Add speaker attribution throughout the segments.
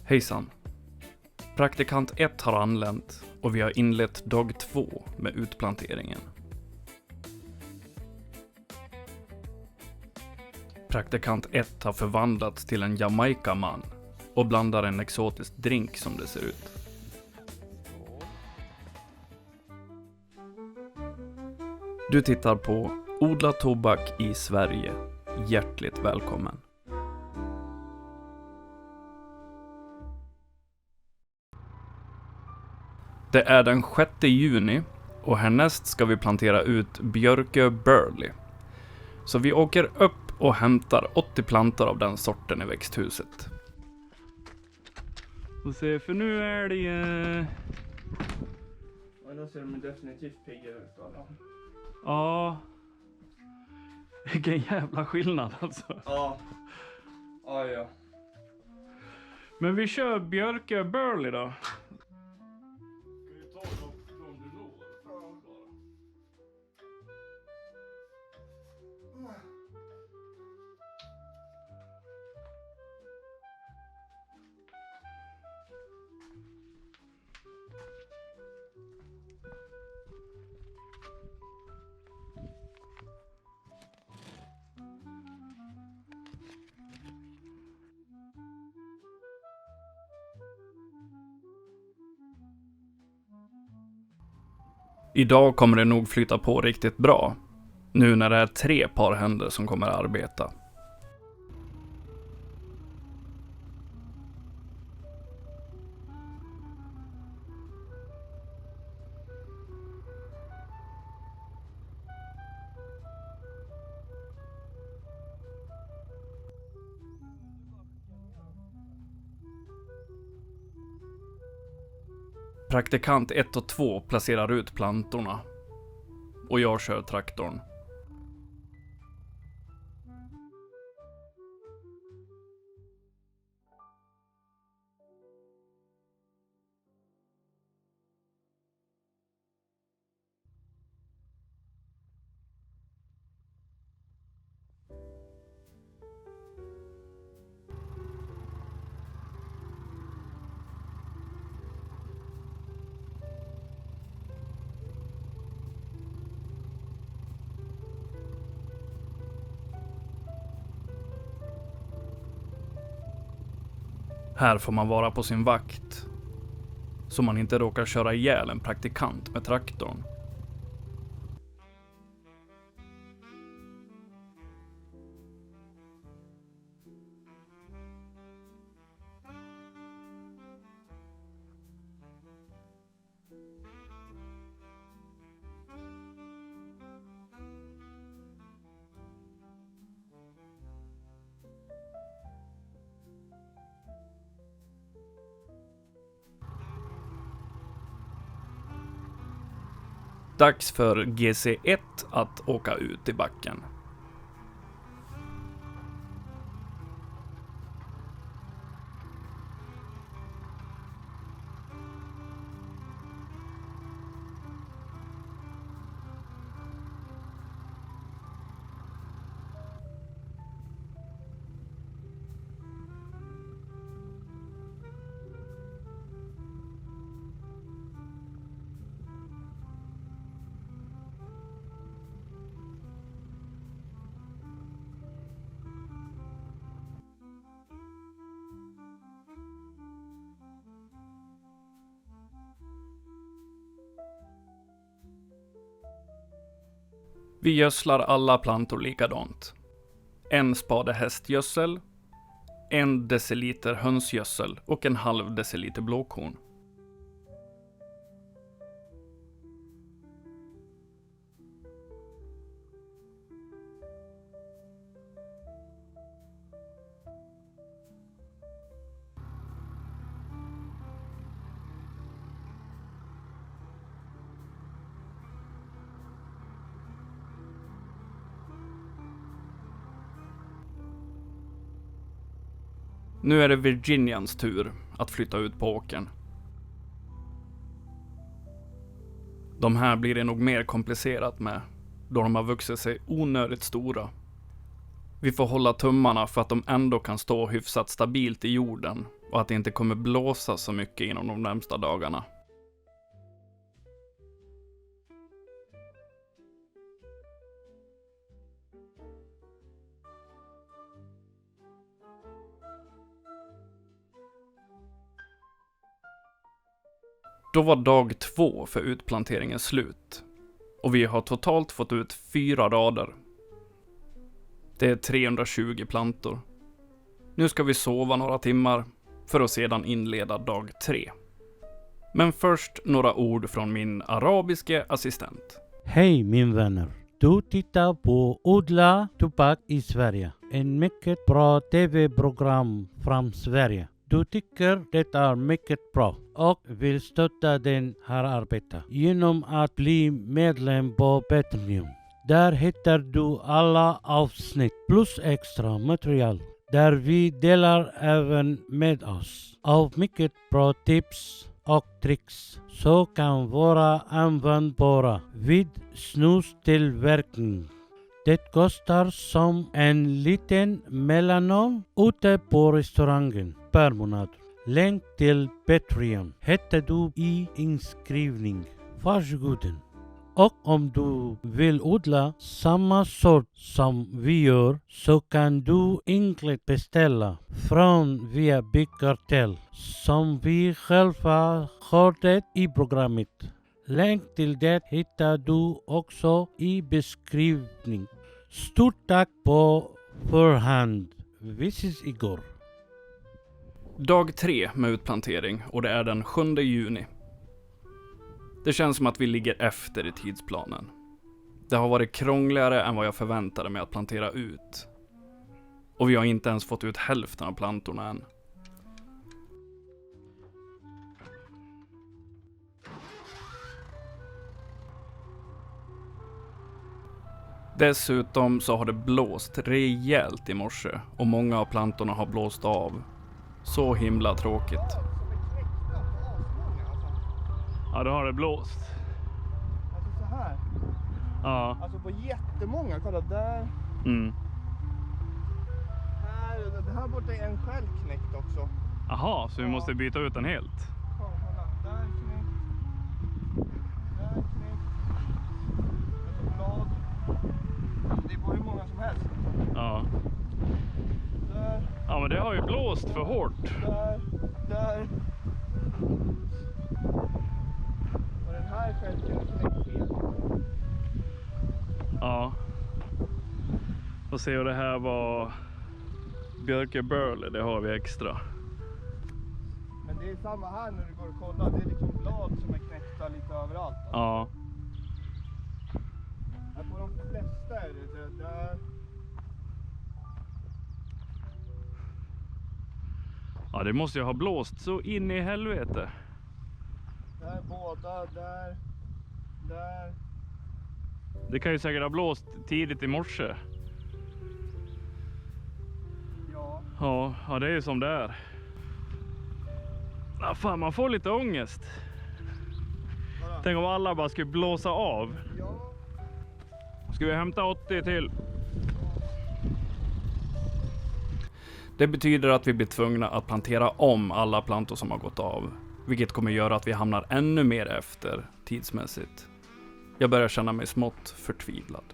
Speaker 1: Hejsan. Praktikant 1 har anlänt och vi har inlett dag 2 med utplanteringen. Praktikant 1 har förvandlats till en Jamaica-man och blandar en exotisk drink som det ser ut. Du tittar på Odla tobak i Sverige. Hjärtligt välkommen. Det är den 6 juni och härnäst ska vi plantera ut Björkö Burley. Så vi åker upp och hämtar 80 plantor av den sorten i växthuset. Och se, för nu är det ju...
Speaker 2: Ja, då ser de definitivt pigga ut alla.
Speaker 1: Ja. Vilken jävla skillnad alltså.
Speaker 2: Ja. Ja.
Speaker 1: Men vi kör Björkö Burley då.
Speaker 2: Ska vi ta dem från du når?
Speaker 1: Idag kommer det nog flytta på riktigt bra. Nu när det är 3 par händer som kommer att arbeta. Praktikant 1 och 2 placerar ut plantorna. Och jag kör traktorn. Här får man vara på sin vakt, så man inte råkar köra ihjäl en praktikant med traktorn. Dags för GC1 att åka ut i backen. Vi gödslar alla plantor likadant. 1 spade hästgödsel, 1 deciliter hönsgödsel och 1/2 deciliter blåkorn. Nu är det Virginians tur att flytta ut på åkern. De här blir det nog mer komplicerat med, då de har vuxit sig onödigt stora. Vi får hålla tummarna för att de ändå kan stå hyfsat stabilt i jorden och att det inte kommer blåsa så mycket inom de närmsta dagarna. Då var dag 2 för utplanteringen slut och vi har totalt fått ut 4 rader. Det är 320 plantor. Nu ska vi sova några timmar för att sedan inleda dag 3. Men först några ord från min arabiske assistent.
Speaker 3: Hej min vänner! Du tittar på Odla Tobak i Sverige. En mycket bra tv-program från Sverige. Du tycker det är mycket bra och vill stötta den här arbetet genom att bli medlem på Patreon. Där hittar du alla avsnitt plus extra material där vi delar även med oss av mycket bra tips och tricks så kan vara användbara vid snustillverkning. Det kostar som en liten mellanål ute på restaurangen per månad. Länk till Patreon hittar du i inskrivning. Varsågoden. Och om du vill odla samma sort som vi gör så kan du enkelt beställa från via Big Cartel som vi själva har det i programmet. Länk till det hittar du också i beskrivning. Stort tack på förhand. Vi ses igår.
Speaker 1: Dag 3 med utplantering och det är den 7 juni. Det känns som att vi ligger efter i tidsplanen. Det har varit krångligare än vad jag förväntade mig att plantera ut. Och vi har inte ens fått ut hälften av plantorna än. Dessutom så har det blåst rejält i morse och många av plantorna har blåst av. Så himla tråkigt. Ja, då har det blåst.
Speaker 2: Alltså så här.
Speaker 1: Ja.
Speaker 2: Alltså på jättemånga. Kolla där.
Speaker 1: Mm.
Speaker 2: Här. Det här borta är en själv knäckt också.
Speaker 1: Aha, så vi
Speaker 2: Ja.
Speaker 1: måste byta ut den helt.
Speaker 2: Kolla. Där knäckt. Där knäckt. Alltså blad. Det är bara hur många som helst.
Speaker 1: Ja.
Speaker 2: Där.
Speaker 1: Ja, men det har ju blåst för hårt.
Speaker 2: Där. Och den här skälken är knäckt helt.
Speaker 1: Ja. Och se, och det här var Björke Burley, det har vi extra.
Speaker 2: Men det är samma här när du går och kollar. Det är liksom blad som är knäckta lite överallt. Alltså.
Speaker 1: Ja.
Speaker 2: Här på de flesta är det där.
Speaker 1: Ja, det måste ju ha blåst så in i helvete.
Speaker 2: Där båda, där.
Speaker 1: Det kan ju säkert ha blåst tidigt i morse.
Speaker 2: Ja.
Speaker 1: Ja, det är ju som det är. Ja, fan, man får lite ångest.
Speaker 2: Vadå?
Speaker 1: Tänk om alla bara skulle blåsa av.
Speaker 2: Ja.
Speaker 1: Ska vi hämta 80 till? Det betyder att vi blir tvungna att plantera om alla plantor som har gått av. Vilket kommer göra att vi hamnar ännu mer efter tidsmässigt. Jag börjar känna mig smått förtvivlad.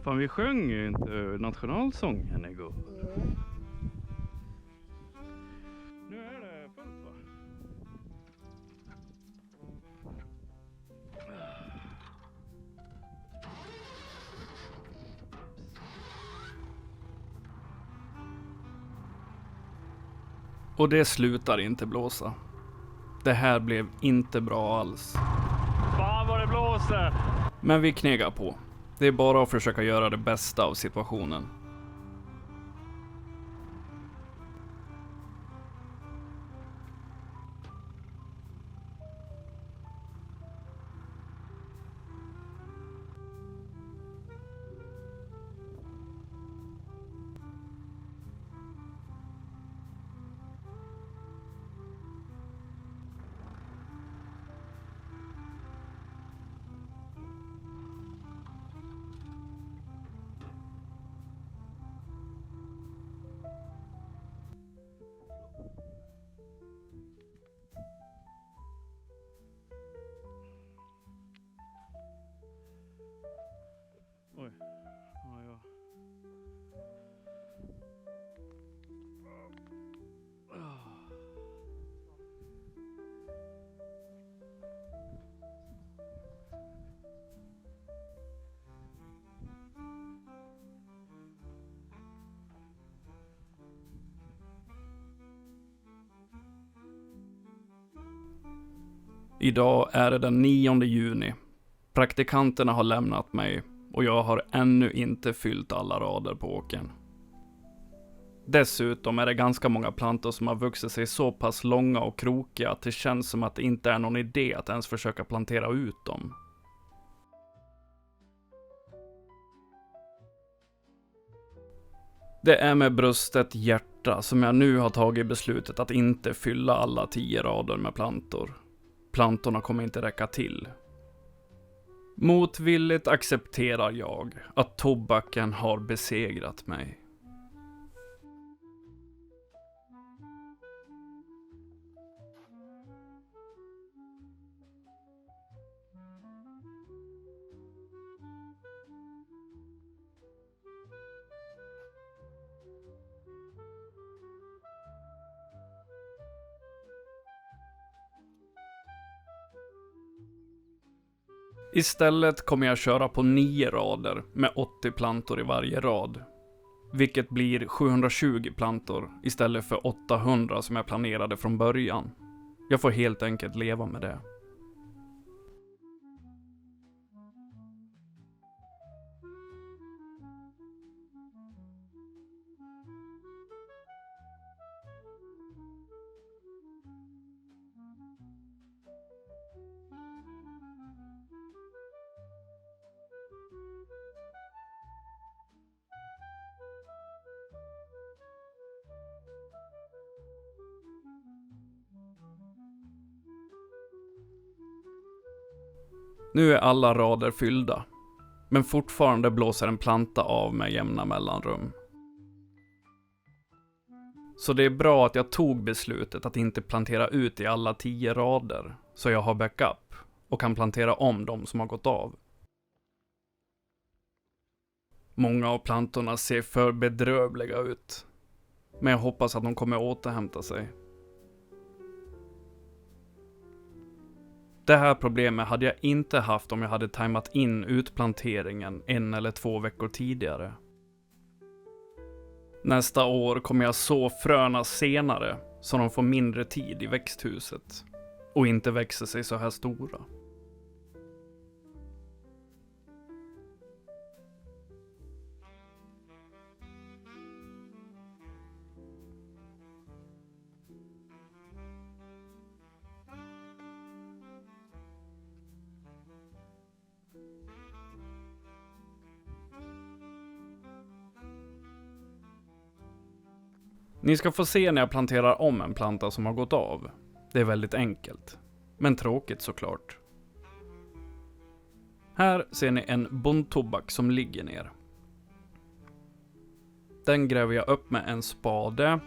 Speaker 1: Fan, vi sjöng ju inte nationalsången igår. Nu är det fullt, va? Och det slutar inte blåsa. Det här blev inte bra alls. Fan vad det blåser! Men vi knegar på. Det är bara att försöka göra det bästa av situationen. Idag är det den 9 juni. Praktikanterna har lämnat mig och jag har ännu inte fyllt alla rader på åkern. Dessutom är det ganska många plantor som har vuxit sig så pass långa och krokiga att det känns som att det inte är någon idé att ens försöka plantera ut dem. Det är med bröstet hjärta som jag nu har tagit beslutet att inte fylla alla 10 rader med plantor. Plantorna kommer inte räcka till. Motvilligt accepterar jag att tobaken har besegrat mig. Istället kommer jag köra på 9 rader med 80 plantor i varje rad. Vilket blir 720 plantor istället för 800 som jag planerade från början. Jag får helt enkelt leva med det. Nu är alla rader fyllda, men fortfarande blåser en planta av med jämna mellanrum. Så det är bra att jag tog beslutet att inte plantera ut i alla 10 rader, så jag har backup och kan plantera om de som har gått av. Många av plantorna ser för bedrövliga ut, men jag hoppas att de kommer återhämta sig. Det här problemet hade jag inte haft om jag hade tajmat in utplanteringen 1 eller 2 veckor tidigare. Nästa år kommer jag så fröna senare så de får mindre tid i växthuset och inte växer sig så här stora. Ni ska få se när jag planterar om en planta som har gått av. Det är väldigt enkelt, men tråkigt såklart. Här ser ni en bondtobak som ligger ner. Den gräver jag upp med en spade.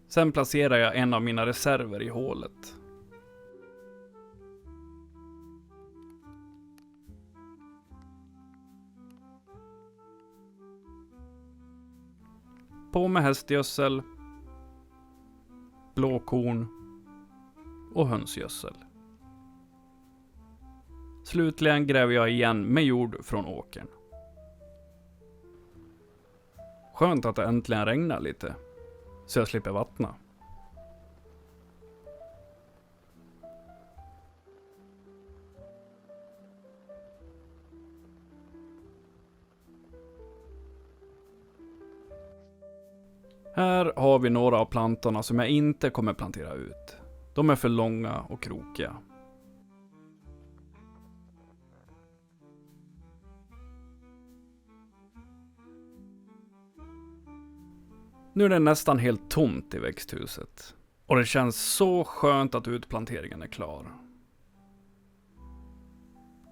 Speaker 1: Sen placerar jag en av mina reserver i hålet. På med hästgödsel, blåkorn och hönsgödsel. Slutligen gräver jag igen med jord från åkern. Skönt att det äntligen regnar lite, så jag slipper vattna. Här har vi några av plantorna som jag inte kommer plantera ut. De är för långa och krokiga. Nu är det nästan helt tomt i växthuset. Och det känns så skönt att utplanteringen är klar.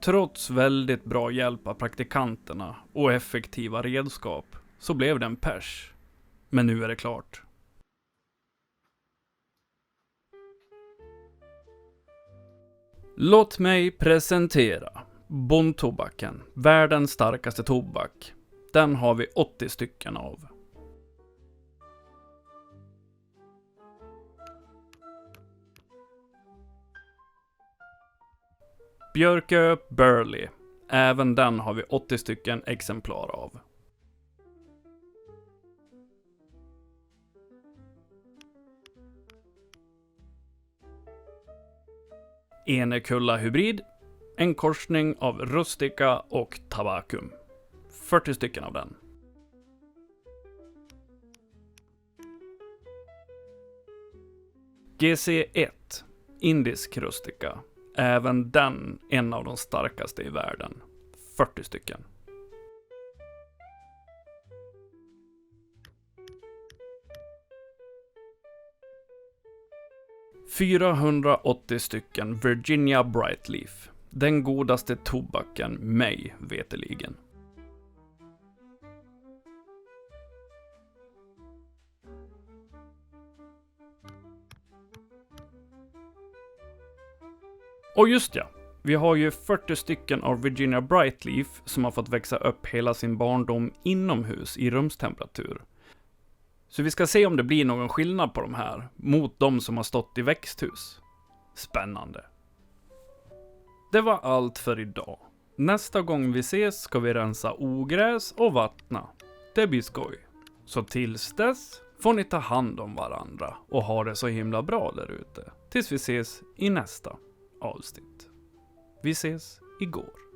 Speaker 1: Trots väldigt bra hjälp av praktikanterna och effektiva redskap så blev det en pers. Men nu är det klart. Låt mig presentera bondtobaken, världens starkaste tobak. Den har vi 80 stycken av. Björkö Burley. Även den har vi 80 stycken exemplar av. Enekulla hybrid. En korsning av rustica och tabacum. 40 stycken av den. GC1. Indisk rustica. Även den en av de starkaste i världen. 40 stycken. $480 stycken Virginia Brightleaf. Den godaste tobaken mig veteligen. Och just ja, vi har ju 40 stycken av Virginia Brightleaf som har fått växa upp hela sin barndom inomhus i rumstemperatur. Så vi ska se om det blir någon skillnad på de här mot de som har stått i växthus. Spännande. Det var allt för idag. Nästa gång vi ses ska vi rensa ogräs och vattna. Det blir skoj. Så tills dess får ni ta hand om varandra och ha det så himla bra där ute. Tills vi ses i nästa avsnitt. Vi ses igår.